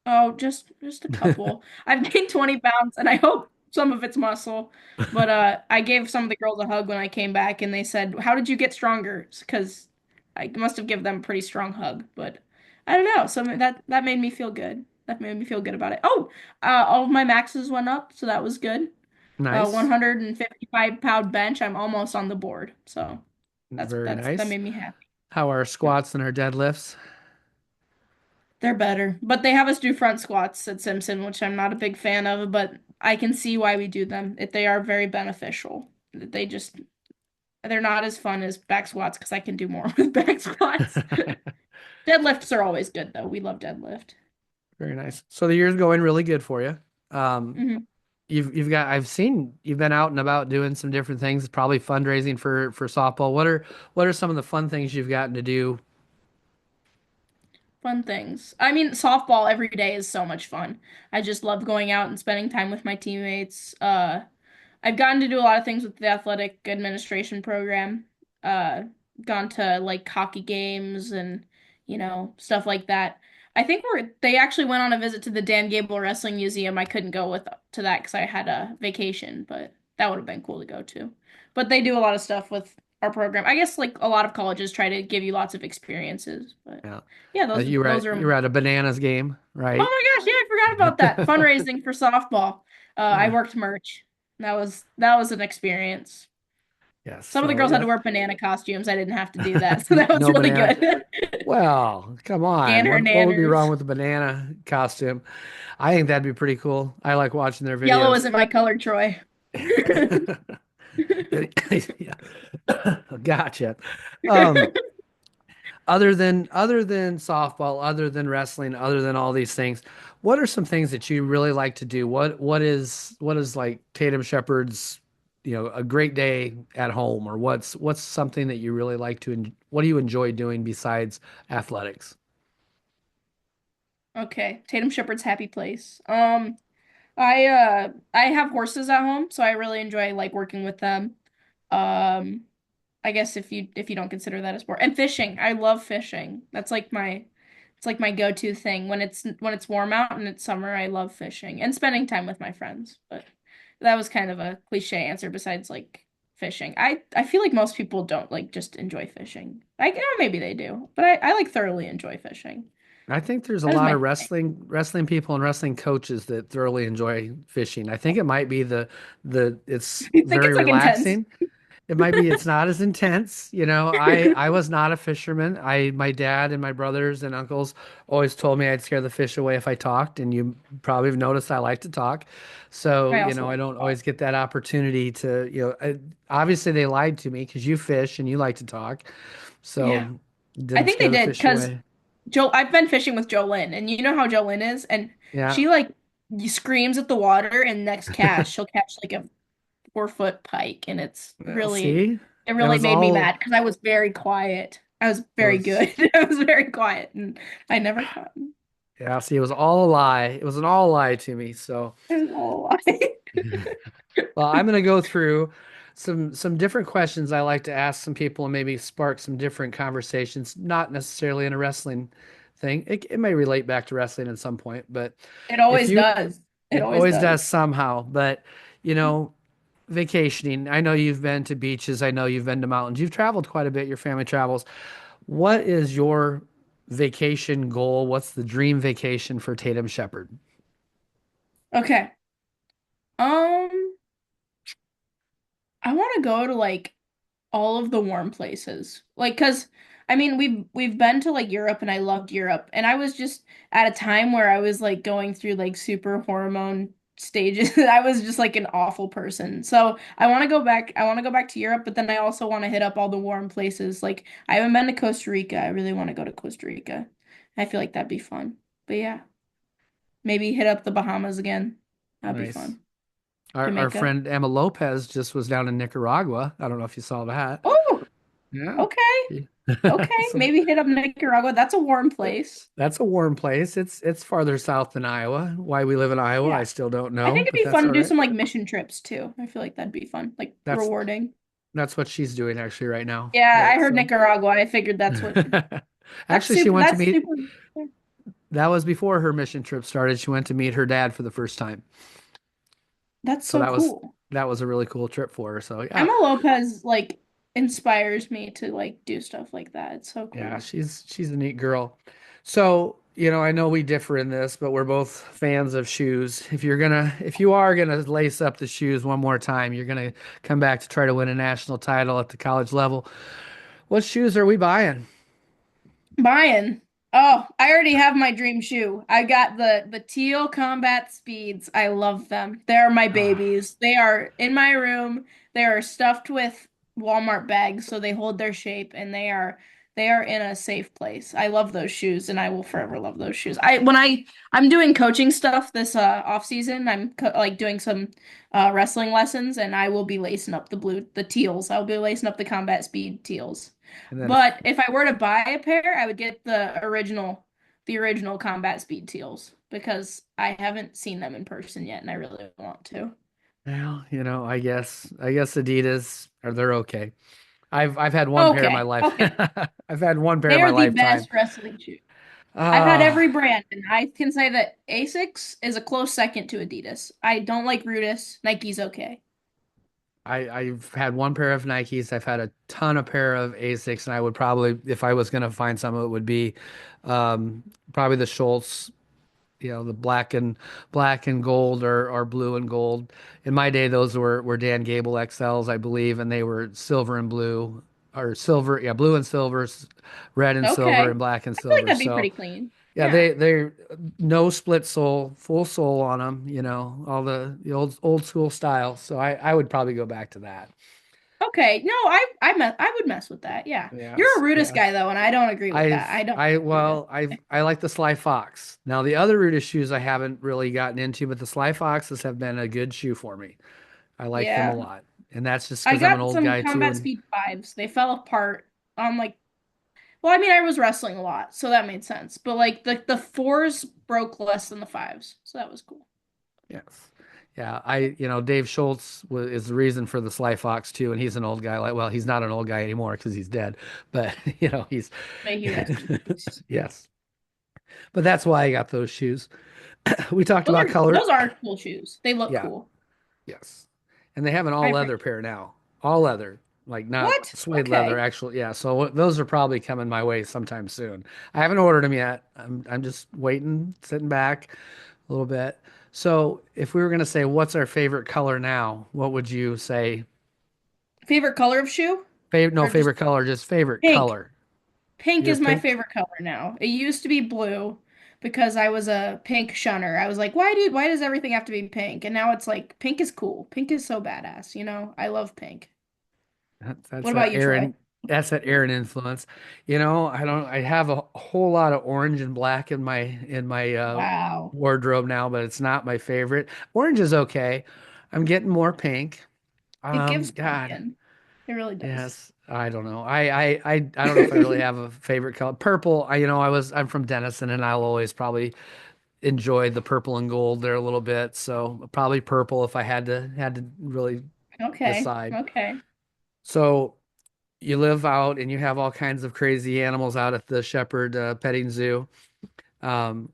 oh, just a couple. I've gained 20 pounds and I hope some of it's muscle. But I gave some of the girls a hug when I came back and they said, "How did you get stronger?" Because I must have given them a pretty strong hug, but I don't know. So that made me feel good. That made me feel good about it. Oh, all of my maxes went up, so that was good. Nice. 155-pound bench. I'm almost on the board. So Very that nice. made me happy. How are our Yeah. squats and our deadlifts? They're better. But they have us do front squats at Simpson, which I'm not a big fan of, but I can see why we do them. They are very beneficial. They're not as fun as back squats because I can do more with back squats. Deadlifts are always good though. We love deadlift. Very nice. So the year's going really good for you. Um, hmm you've got I've seen you've been out and about doing some different things, probably fundraising for softball. What are some of the fun things you've gotten to do? Fun things. I mean, softball every day is so much fun. I just love going out and spending time with my teammates. I've gotten to do a lot of things with the athletic administration program. Uh, Gone to like hockey games and stuff like that. I think they actually went on a visit to the Dan Gable Wrestling Museum. I couldn't go with to that because I had a vacation, but that would have been cool to go to. But they do a lot of stuff with our program. I guess like a lot of colleges try to give you lots of experiences, but Yeah. yeah, those are. You were at a bananas game, Oh right? my gosh, yeah, I forgot about that. Fundraising for softball. I Yeah. worked merch. That was an experience. Yes. Some of the So girls had yeah. to wear banana costumes. I didn't have to do that, so that was No really banana. good. Well, come And on. her What would be wrong nanners. with a banana costume? I think that'd be pretty cool. I like watching their Yellow videos. isn't my color, Troy. Yeah. Gotcha. Other than softball, other than wrestling, other than all these things, what are some things that you really like to do? What is like Tatum Shepherd's, a great day at home, or what's something that you really like to what do you enjoy doing besides athletics? Okay, Tatum Shepherd's happy place. I have horses at home, so I really enjoy like working with them. Um, I guess if you don't consider that a sport. And fishing. I love fishing. It's like my go-to thing. When it's warm out and it's summer, I love fishing and spending time with my friends. But that was kind of a cliche answer besides like fishing. I feel like most people don't like just enjoy fishing. Maybe they do, but I like thoroughly enjoy fishing. I think there's a That is lot my of thing. wrestling people and wrestling coaches that thoroughly enjoy fishing. I think it might be the it's I think very it's like intense. relaxing. It might be it's not as intense. I was not a fisherman. My dad and my brothers and uncles always told me I'd scare the fish away if I talked, and you probably have noticed I like to talk. So, I also I like don't to talk. always get that opportunity to, obviously they lied to me because you fish and you like to talk. Yeah. So, I didn't think they scare the did fish because away. I've been fishing with Jolyn, and you know how Jolyn is, and Yeah. she like screams at the water, and next cast she'll catch like a 4-foot pike, and Well, see, it it really was made me all mad because I was very quiet. I was it very was good. I was very quiet, and I never caught him. yeah, see, it was all a lie. It was an all lie to me. So, It was all a lie. well, I'm going to go through some different questions I like to ask some people and maybe spark some different conversations, not necessarily in a wrestling thing. It may relate back to wrestling at some point, but It if always you does. It it always always does. does somehow. But, you know, vacationing, I know you've been to beaches, I know you've been to mountains. You've traveled quite a bit, your family travels. What is your vacation goal? What's the dream vacation for Tatum Shepherd? Okay. Um, I want to go to like all of the warm places. Like, cause I mean, we've been to like Europe and I loved Europe. And I was just at a time where I was like going through like super hormone stages. I was just like an awful person. So I want to go back. I want to go back to Europe, but then I also want to hit up all the warm places. Like I haven't been to Costa Rica. I really want to go to Costa Rica. I feel like that'd be fun. But yeah, maybe hit up the Bahamas again. That'd be Nice. fun. Our Jamaica. friend Emma Lopez just was down in Nicaragua. I don't know if you saw that. Oh! Yeah. Okay. Okay. So Maybe hit up Nicaragua. That's a warm place. that's a warm place. It's farther south than Iowa. Why we live in Iowa, I Yeah. still don't I know, think it'd but be that's fun to all do right. some like mission trips too. I feel like that'd be fun, like That's rewarding. that's what she's doing actually right now. Yeah, I But heard so Nicaragua. I figured that's actually she super went to that's meet super that was before her mission trip started. She went to meet her dad for the first time. that's So so cool. that was a really cool trip for her. So yeah, Emma Lopez like inspires me to like do stuff like that. It's so yeah, cool. she's a neat girl. So, I know we differ in this, but we're both fans of shoes. If you are gonna lace up the shoes one more time, you're gonna come back to try to win a national title at the college level. What shoes are we buying? Buying. Oh, I already have my dream shoe. I got the teal combat speeds. I love them. They're my Ah, babies. They are in my room. They are stuffed with Walmart bags so they hold their shape and they are in a safe place. I love those shoes and I will forever love those shoes. I'm doing coaching stuff this off season. Like doing some wrestling lessons and I will be lacing up the teals. I'll be lacing up the combat speed teals. and then But if I were to buy a pair, I would get the original combat speed teals because I haven't seen them in person yet and I really want to. I guess Adidas are they're okay. I've had one pair in my Okay, life. okay. I've had one pair in They my are the lifetime. best wrestling shoe. I've had Ah, every brand, and I can say that Asics is a close second to Adidas. I don't like Rudis. Nike's okay. I've had one pair of Nikes. I've had a ton of pair of Asics, and I would probably, if I was going to find some, it would be um, probably the Schultz, the black and gold or blue and gold. In my day, those were Dan Gable XLs, I believe, and they were silver and blue or silver, yeah, blue and silver, red and Okay. silver, I and black and feel like silver. that'd be So pretty clean. yeah, Yeah. they're no split sole, full sole on them. All the old school style. So I would probably go back to that. Okay. No, I would mess with that. Yeah. You're a Yes, Rudis guy yes. though, and I don't agree with that. I don't like Rudis. I like the Sly Fox. Now the other Ruta shoes I haven't really gotten into, but the Sly Foxes have been a good shoe for me. I like them a Yeah. lot, and that's just I because I'm an got old some guy too. combat And speed fives. They fell apart on like well, I mean I was wrestling a lot, so that made sense. But like the fours broke less than the fives. So that was cool. yes, yeah, Dave Schultz is the reason for the Sly Fox too, and he's an old guy. Like, well, he's not an old guy anymore because he's dead, but he's May he rest in peace. yes. But that's why I got those shoes. We talked Those about are color. those are cool shoes. They look Yeah, cool. yes. And they have an I all leather appreciate pair it. now. All leather, like not What? suede leather, Okay. actually. Yeah, so those are probably coming my way sometime soon. I haven't ordered them yet. I'm just waiting, sitting back a little bit. So, if we were going to say what's our favorite color now, what would you say? Favorite color of shoe? No Or just favorite color, just favorite pink? color. Pink You're a is my pink. favorite color now. It used to be blue because I was a pink shunner. I was like, why does everything have to be pink? And now it's like pink is cool. Pink is so badass, you know? I love pink. That's What about that you, Troy? Aaron. That's that Aaron influence. I don't. I have a whole lot of orange and black in my Wow. wardrobe now, but it's not my favorite. Orange is okay. I'm getting more pink. It gives God, pumpkin. It really does. yes. I don't know. I don't know if I really have a favorite color. Purple. I'm from Denison, and I'll always probably enjoy the purple and gold there a little bit. So probably purple if I had to really Okay. decide. Okay. So you live out and you have all kinds of crazy animals out at the Shepherd petting zoo. Um,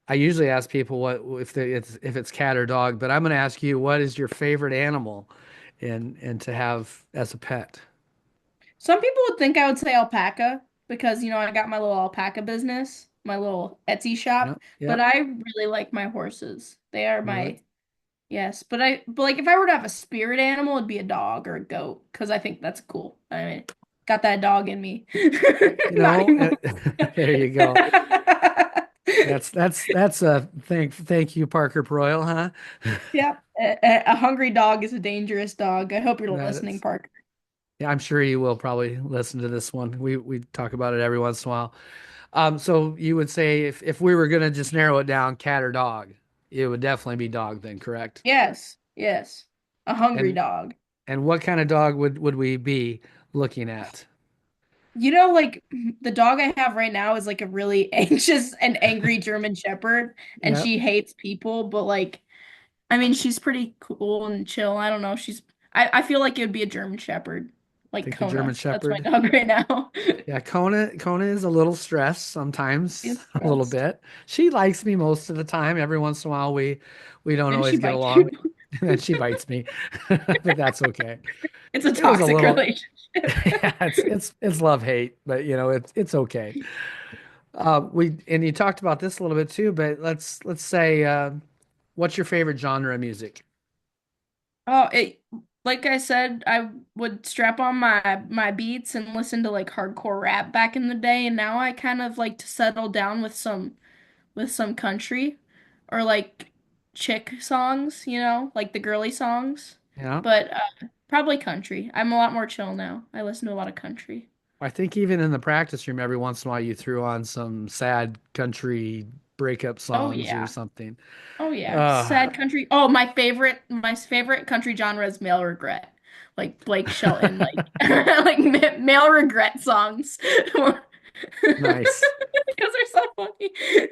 I usually ask people what if it's cat or dog, but I'm going to ask you what is your favorite animal and to have as a pet? Some people would think I would say alpaca because, I got my little alpaca business, my little Etsy shop, Yep, but yep. I really like my horses. They are Really? yes, but like if I were to have a spirit animal, it'd be a dog or a goat because I think that's cool. I mean, got that dog in me. You Not know, anymore. there you go. That's a thank you, Parker Broyle, huh? Yep. A hungry dog is a dangerous dog. I hope you're That listening, is. Parker. Yeah, I'm sure you will probably listen to this one. We talk about it every once in a while. So you would say if we were gonna just narrow it down, cat or dog, it would definitely be dog then, correct? Yes, yes. A hungry And dog. and what kind of dog would we be? looking at? Like the dog I have right now is like a really anxious and angry German Shepherd, and Yep. she hates people, but like, I mean, she's pretty cool and chill. I don't know. I feel like it would be a German Shepherd, like Think the German Kona. That's my Shepherd. dog right now. Yeah, Kona is a little stressed sometimes, She's a little stressed. bit. She likes me most of the time. Every once in a while we don't Maybe she always get bites you. along. And then she bites me. But that's okay. It's a It was a toxic little relationship. yeah, it's love hate, but it's okay. We and you talked about this a little bit too, but let's say what's your favorite genre of music? Oh, like I said, I would strap on my beats and listen to like hardcore rap back in the day, and now I kind of like to settle down with some country or like chick songs, like the girly songs. Yeah. But probably country. I'm a lot more chill now. I listen to a lot of country. I think even in the practice room, every once in a while you threw on some sad country breakup Oh songs or yeah. something. Oh yeah. Uh, Sad country. Oh, my favorite country genre is male regret. Like Blake Shelton, like like male regret songs. nice. Because they're so funny.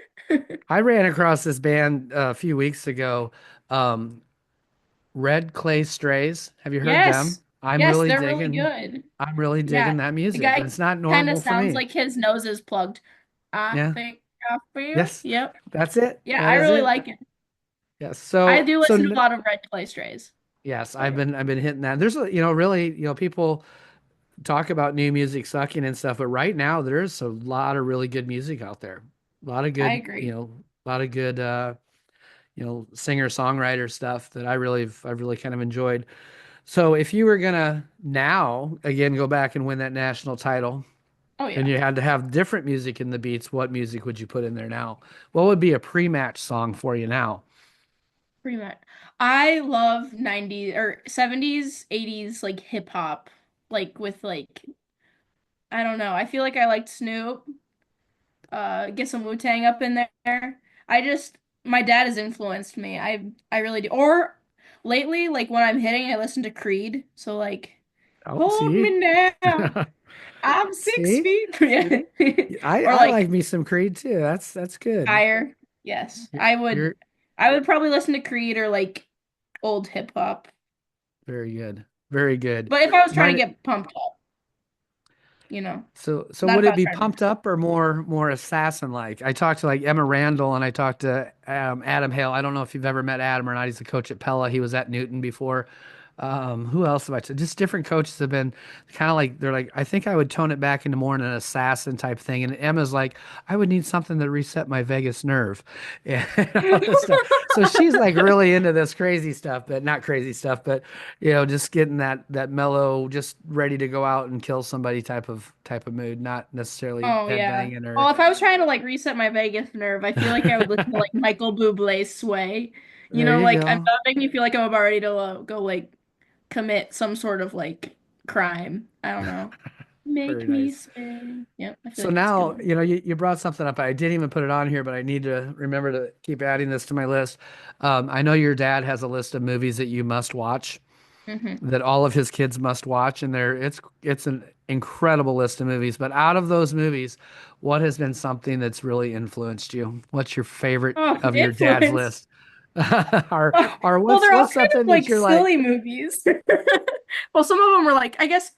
I ran across this band a few weeks ago, um, Red Clay Strays. Have you heard them? Yes. Yes, they're really good. I'm really Yeah. digging that The music. guy It's not kind of normal for sounds me. like his nose is plugged. I Yeah. think I feel. Yes. Yep. That's it. Yeah, That I is really it. like it. Yes. I So do so listen to a lot of Red Clay Strays. yes, Oh yeah. I've been hitting that. There's a, really, people talk about new music sucking and stuff, but right now there's a lot of really good music out there. A lot of I good, agree. a lot of good singer-songwriter stuff that I've really kind of enjoyed. So if you were gonna now again go back and win that national title Oh and yeah. you had to have different music in the beats, what music would you put in there now? What would be a pre-match song for you now? Pretty much. I love 90s or 70s, 80s like hip hop. Like with like I don't know. I feel like I liked Snoop. Get some Wu-Tang up in there. I just my dad has influenced me. I really do. Or lately, like when I'm hitting, I listen to Creed. So like Oh, hold see? me now. I'm six See? feet. See? Yeah. Or I like like me some Creed too. That's good. higher. Yes. You're, I would you're I would probably listen to Creed or like old hip hop. very good. Very good. But if I was trying to Mine, get pumped up, you know, so not would if I it was be trying to be. pumped up or more assassin like? I talked to like Emma Randall and I talked to Adam Hale. I don't know if you've ever met Adam or not. He's a coach at Pella. He was at Newton before. Who else have I said? Just different coaches have been kind of like they're like, I think I would tone it back into more an assassin type thing. And Emma's like, I would need something to reset my vagus nerve and all this stuff. So she's like really into this crazy stuff, but not crazy stuff, but just getting that mellow, just ready to go out and kill somebody type of mood, not necessarily Oh yeah. headbanging or Well, if I was trying to like reset my vagus nerve, I feel like I would listen to like Michael Bublé's Sway. there you Like go. that would make me feel like I'm about ready to go like commit some sort of like crime. I don't know. Very Make me nice. sway. Yep, I feel So like that's a good now, one. you brought something up. I didn't even put it on here, but I need to remember to keep adding this to my list. I know your dad has a list of movies that you must watch, Hmm. that all of his kids must watch, and it's an incredible list of movies. But out of those movies, what has been something that's really influenced you? What's your favorite Oh, of your dad's influence. list? Or Oh, or well, they're all what's kind of something that like you're like, silly movies. Well, some of them are like, I guess,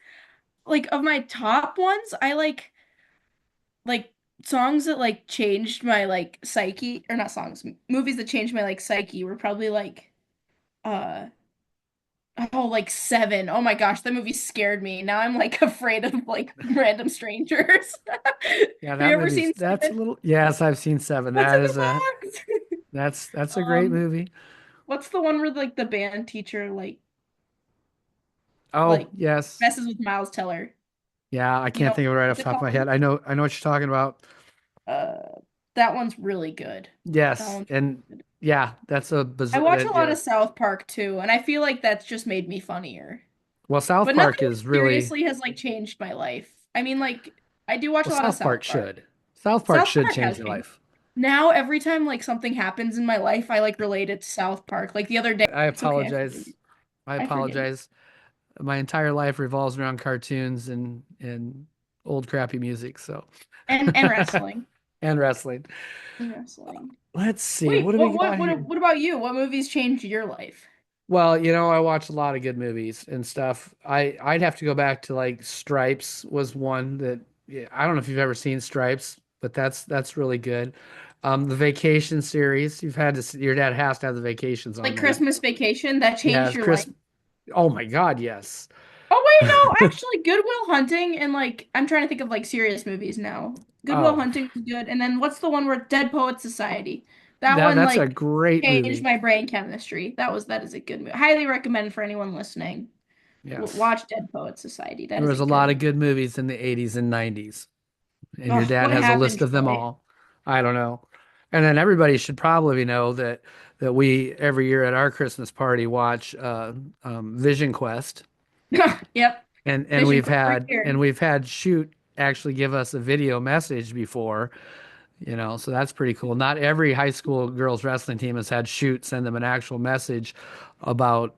like of my top ones, I like songs that like changed my like psyche, or not songs, movies that changed my like psyche were probably like uh oh, like Seven. Oh my gosh, that movie scared me. Now I'm like afraid of like random strangers. Have yeah, you that ever movie's seen that's a Seven? little, yes, I've seen Seven. What's That in the is a box? that's a great Um, movie. what's the one where like the band teacher Oh, like yes. messes with Miles Teller? Yeah, I You can't know, think of it right off what's the it top of my called? head. I know what you're talking about. That one's really good. That Yes, one's and good. yeah, that's a I bizarre. watch a lot Yeah. of South Park too, and I feel like that's just made me funnier. Well, South But nothing Park is really seriously has like changed my life. I mean, like I do watch well, a lot of South Park South Park. should. South Park South should Park change has your changed. life. Now every time like something happens in my life, I like relate it to South Park. Like the other day, I it's okay, I apologize. forgive you. I I forgive you. apologize. my entire life revolves around cartoons and old crappy music. So And wrestling. and wrestling. And wrestling. Let's see. Wait, What do we got here? what about you? What movies changed your life? Well, I watch a lot of good movies and stuff. I'd have to go back to like Stripes was one that yeah, I don't know if you've ever seen Stripes, but that's really good. The Vacation series, your dad has to have the Vacations on Like there. Christmas Vacation, that Yeah, changed your life. Chris. Oh my God, yes. Oh wait, no, actually Good Will Hunting and like I'm trying to think of like serious movies now. Good Will Oh, Hunting was good. And then what's the one where Dead Poet Society? That that one that's a like great changed movie. my brain chemistry. That is a good movie. Highly recommend for anyone listening. Yes. Watch Dead Poet Society. That There is was a a lot good of one. good movies in the 80s and 90s, and your Oh, dad what has a happened, list of them Troy? all. I don't know. And then everybody should probably know that we every year at our Christmas party watch Vision Quest, Yep. and Vision we've Quest right had here. Shoot actually give us a video message before, so that's pretty cool. Not every high school girls wrestling team has had Shoot send them an actual message about,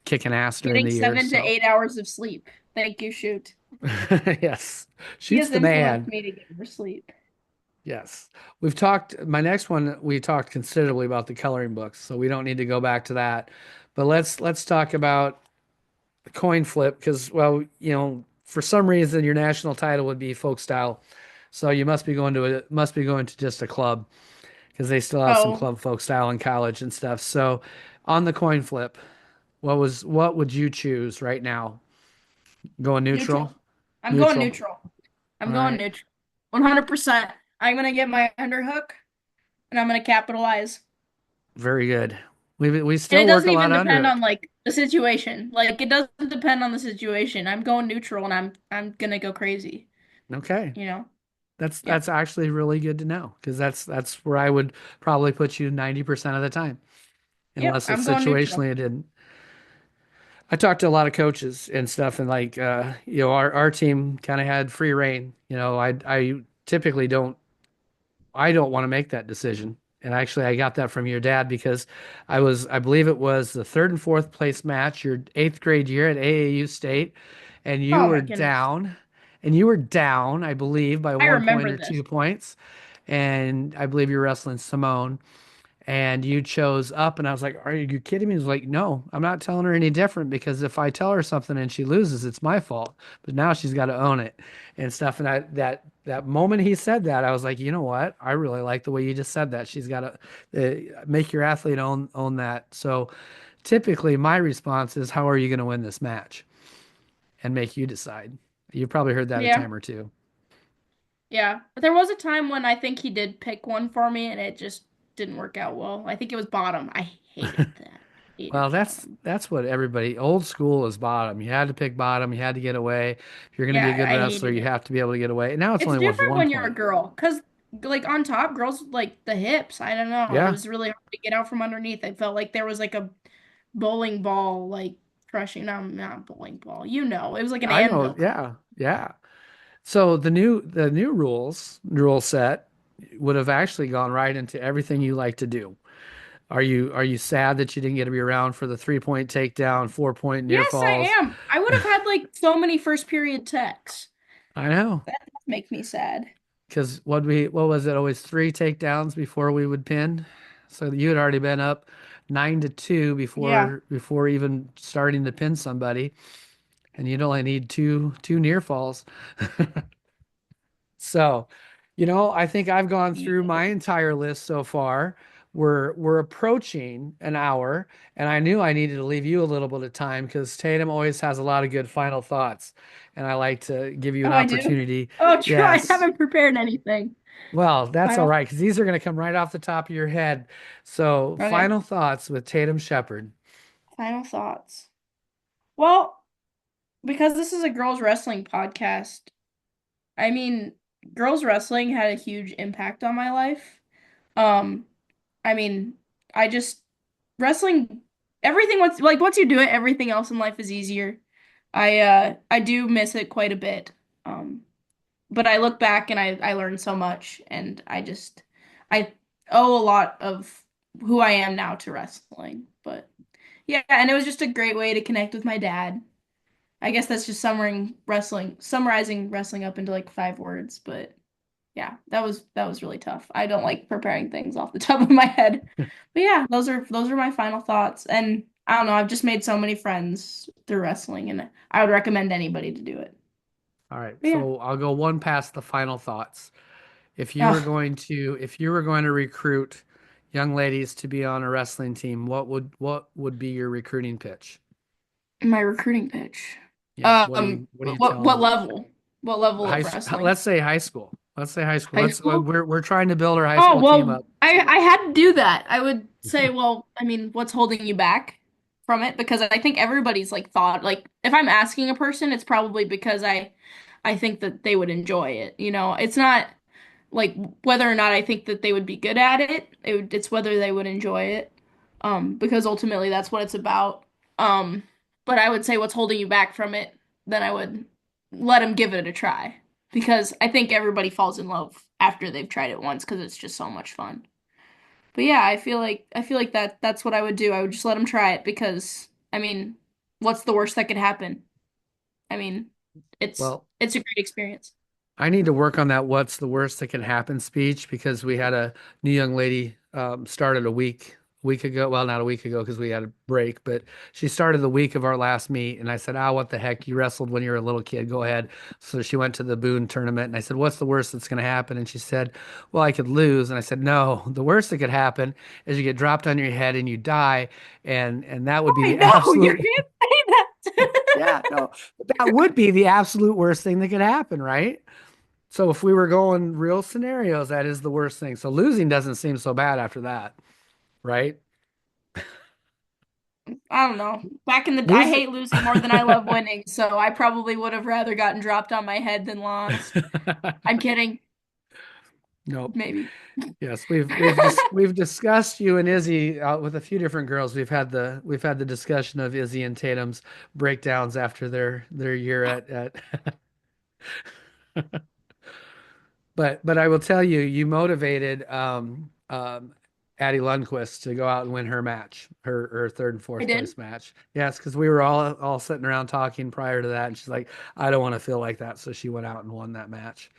kicking ass during Getting the year. 7 to So 8 hours of sleep. Thank you, Shoot. yes, He Shoot's has the influenced man. me to get more sleep. Yes. My next one, we talked considerably about the coloring books, so we don't need to go back to that. But let's talk about the coin flip because, well, for some reason your national title would be folk style. So you must be going to just a club because they still have some Oh, club folk style in college and stuff. So on the coin flip, what would you choose right now? Going neutral? neutral. I'm going Neutral. neutral. I'm All going right. neutral. 100%. I'm gonna get my underhook and I'm gonna capitalize. Very good. We And still it work doesn't a lot even depend under on like the situation. Like it doesn't depend on the situation. I'm going neutral and I'm gonna go crazy, it. Okay. you know? That's Yep. actually really good to know because that's where I would probably put you 90% of the time, Yep, unless it's I'm going neutral. situationally it didn't. I talked to a lot of coaches and stuff, and like our team kind of had free reign. I typically don't want to make that decision. And actually, I got that from your dad because I believe it was the third and fourth place match, your eighth grade year at AAU State, and Oh my goodness. you were down, I believe, by I 1 point remember or this. 2 points. And I believe you're wrestling Simone and you chose up. And I was like, are you kidding me? He was like, no, I'm not telling her any different because if I tell her something and she loses, it's my fault. But now she's got to own it and stuff. And that moment he said that, I was like, you know what? I really like the way you just said that. She's got to make your athlete own that. So typically my response is, how are you going to win this match? And make you decide. You've probably heard that a Yeah. time or two. Yeah. But there was a time when I think he did pick one for me and it just didn't work out well. I think it was bottom. I hated that. Well, Hated that's bottom. that's what everybody old school is bottom. You had to pick bottom. You had to get away. If you're going to be a Yeah, good I wrestler, hated you it. have to be able to get away. And now it's It's only worth different one when you're a point. girl, because like on top, girls like the hips. I don't know. It Yeah, was really hard to get out from underneath. I felt like there was like a bowling ball like crushing. No, not bowling ball. You know, it was like an I know. anvil. Yeah, yeah. So the new rule set would have actually gone right into everything you like to do. Are you sad that you didn't get to be around for the 3 point takedown, 4 point near Yes, I falls? am. I would have had like so many first period techs. I know. That does make me sad. Because what was it? Always three takedowns before we would pin. So you had already been up 9-2 Yeah. before even starting to pin somebody, and you'd only need two near falls. So, I think I've gone through my Yeah. entire list so far. We're approaching an hour, and I knew I needed to leave you a little bit of time because Tatum always has a lot of good final thoughts, and I like to give you an Oh, I do. opportunity. Oh, true. I Yes. haven't prepared anything. Well, that's all Final. right because these are going to come right off the top of your head. So, Okay. final thoughts with Tatum Shepherd. Final thoughts. Well, because this is a girls wrestling podcast, I mean, girls wrestling had a huge impact on my life. Um, I mean, I just wrestling everything once you do it, everything else in life is easier. I do miss it quite a bit. Um, but I look back and I learned so much and I owe a lot of who I am now to wrestling. But Yeah, and it was just a great way to connect with my dad. I guess that's just summarizing wrestling up into like 5 words, but yeah, that was really tough. I don't like preparing things off the top of my head. But yeah, those are my final thoughts. And I don't know, I've just made so many friends through wrestling and I would recommend anybody to do it. All right, But yeah. so I'll go one past the final thoughts. Oh, If you were going to recruit young ladies to be on a wrestling team, what would be your recruiting pitch? my recruiting pitch. Yeah, what do you tell What them? level? What level of wrestling? Let's say high school. Let's say high school. High school? We're trying to build our high Oh, school team up. well, I had to do that. I would say, well, I mean, what's holding you back from it? Because I think everybody's like thought, like if I'm asking a person, it's probably because I think that they would enjoy it. It's not like whether or not I think that they would be good at it. It's whether they would enjoy it. Because ultimately that's what it's about. Um, but I would say what's holding you back from it, then I would let them give it a try. Because I think everybody falls in love after they've tried it once because it's just so much fun. But yeah, I feel like that's what I would do. I would just let them try it because I mean, what's the worst that could happen? I mean, it's Well, it's a great experience. I need to work on that what's the worst that can happen speech because we had a new young lady started a week ago. Well, not a week ago because we had a break, but she started the week of our last meet. And I said, "Ah, what the heck? You wrestled when you were a little kid. Go ahead." So she went to the Boone tournament and I said, "What's the worst that's going to happen?" And she said, "Well, I could lose." And I said, "No, the worst that could happen is you get dropped on your head and you die. And that would be I the know, you absolute, can't say that. yeah, no, that would be the absolute worst thing that could happen, right?" So if we were going real scenarios, that is the worst thing. So losing doesn't seem so bad after that, right? I don't know. Back in the I Losing. hate losing more than I love winning, so I probably would have rather gotten dropped on my head than lost. I'm kidding. Nope. Maybe. Yes, we've discussed you and Izzy with a few different girls. We've had the discussion of Izzy and Tatum's breakdowns after their year at but I will tell you, you motivated Addie Lundquist to go out and win her match, her third and I fourth did. place match. Yes, because we were all sitting around talking prior to that, and she's like, "I don't want to feel like that," so she went out and won that match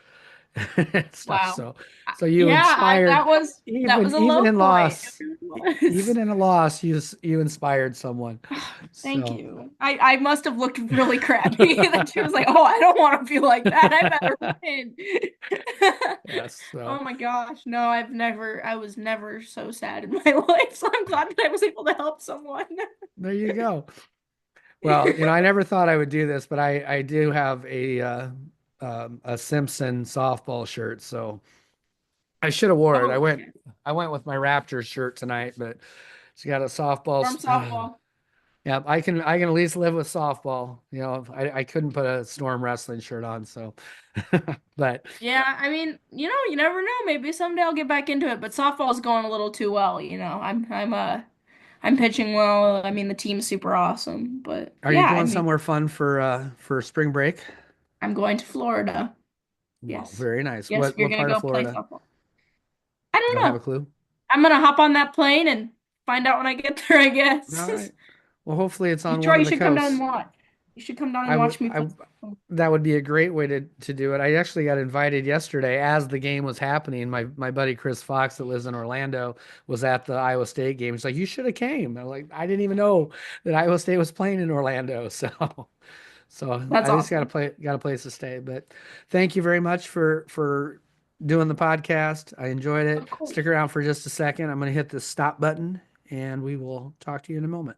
and stuff. Wow. So you Yeah, inspired that was a even low in point. It loss, really even was. in a loss, you inspired someone. Thank So you. I must have looked really crappy. That she was like, "Oh, I don't want to feel like that. I better win." yes, Oh so my gosh. No, I was never so sad in my life. So I'm glad that I was able to help someone. there you go. Well, I never thought I would do this, but I do have a Simpson softball shirt, so I should have wore it. Oh, yeah. I went with my Raptors shirt tonight, but it's got a softball. Storm softball. Yeah, I can at least live with softball. I couldn't put a Storm wrestling shirt on, so but Yeah, I mean, you never know. Maybe someday I'll get back into it, but softball's going a little too well. I'm pitching well. I mean, the team's super awesome, but are you yeah, I going mean, somewhere fun for spring break? I'm going to Florida. Well, Yes. very nice. Yes, we're What gonna part of go play Florida? softball. I don't Don't have a know. clue. I'm gonna hop on that plane and find out when I get there, I All guess. right. Well, hopefully it's on one Troy, of you the should come down and coasts. watch. You should come down I and would watch me play I softball. That would be a great way to do it. I actually got invited yesterday as the game was happening. My buddy Chris Fox that lives in Orlando was at the Iowa State game. He's like, "You should have came." I'm like, "I didn't even know that Iowa State was playing in Orlando." So That's at least awesome. got a place to stay. But thank you very much for doing the podcast. I enjoyed it. Of course. Stick around for just a second. I'm going to hit the stop button and we will talk to you in a moment.